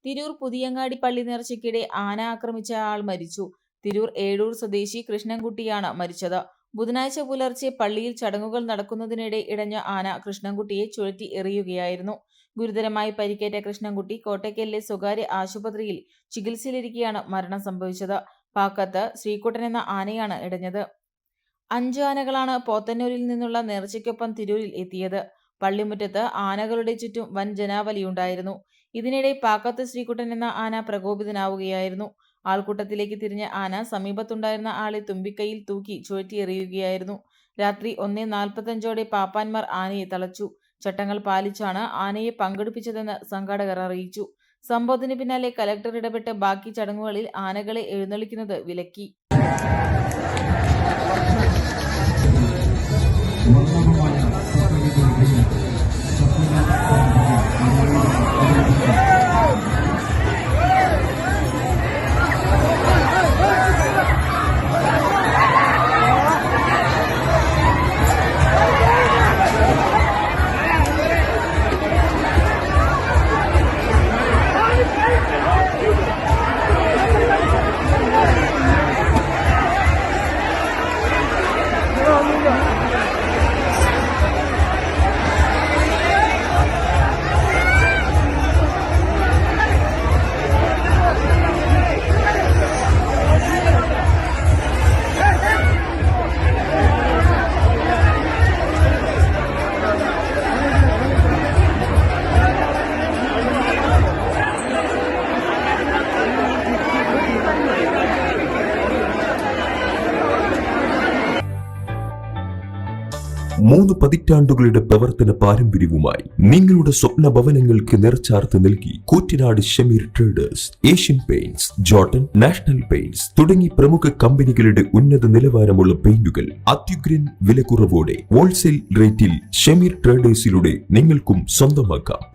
തിരൂർ പുതിയങ്ങാടി പള്ളി നേർച്ചയ്ക്കിടെ ആന ആക്രമിച്ച ആൾ മരിച്ചു. തിരൂർ ഏഴൂർ സ്വദേശി കൃഷ്ണൻകുട്ടിയാണ് മരിച്ചത്. ബുധനാഴ്ച പുലർച്ചെ പള്ളിയിൽ ചടങ്ങുകൾ നടക്കുന്നതിനിടെ ഇടഞ്ഞ ആന കൃഷ്ണൻകുട്ടിയെ ചുഴറ്റി എറിയുകയായിരുന്നു. ഗുരുതരമായി പരിക്കേറ്റ കൃഷ്ണൻകുട്ടി കോട്ടയ്ക്കലിലെ സ്വകാര്യ ആശുപത്രിയിൽ ചികിത്സയിലിരിക്കെയാണ് മരണം സംഭവിച്ചത്. പാക്കത്ത് ശ്രീകുട്ടൻ എന്ന ആനയാണ് ഇടഞ്ഞത്. 5 ആനകളാണ് പോത്തന്നൂരിൽ നിന്നുള്ള നേർച്ചയ്ക്കൊപ്പം തിരൂരിൽ എത്തിയത്. പള്ളിമുറ്റത്ത് ആനകളുടെ ചുറ്റും വൻ ജനാവലിയുണ്ടായിരുന്നു. ഇതിനിടെ പാക്കത്ത് ശ്രീകുട്ടൻ എന്ന ആന പ്രകോപിതനാവുകയായിരുന്നു. ആൾക്കൂട്ടത്തിലേക്ക് തിരിഞ്ഞ ആന സമീപത്തുണ്ടായിരുന്ന ആളെ തുമ്പിക്കൈയിൽ തൂക്കി ചുഴറ്റിയെറിയുകയായിരുന്നു. രാത്രി 1:45 പാപ്പാന്മാർ ആനയെ തളച്ചു. ചട്ടങ്ങൾ പാലിച്ചാണ് ആനയെ പങ്കെടുപ്പിച്ചതെന്ന് സംഘാടകർ അറിയിച്ചു. സംഭവത്തിന് പിന്നാലെ കലക്ടർ ഇടപെട്ട് ബാക്കി ചടങ്ങുകളിൽ ആനകളെ എഴുന്നള്ളിക്കുന്നത് വിലക്കി. മൂന്ന് പതിറ്റാണ്ടുകളുടെ പ്രവർത്തന പാരമ്പര്യവുമായി നിങ്ങളുടെ സ്വപ്ന ഭവനങ്ങൾക്ക് നിറച്ചാർത്ത് നൽകി Koottanad Shameer traders, Asian paints, Jordan, national paints തുടങ്ങി പ്രമുഖ കമ്പനികളുടെ ഉന്നത നിലവാരമുള്ള പെയിന്റുകൾ അത്യുഗ്രൻ വിലക്കുറവോടെ ഹോൾസെയിൽ റേറ്റിൽ ഷമീർ ട്രേഡേഴ്സിലൂടെ നിങ്ങൾക്കും സ്വന്തമാക്കാം.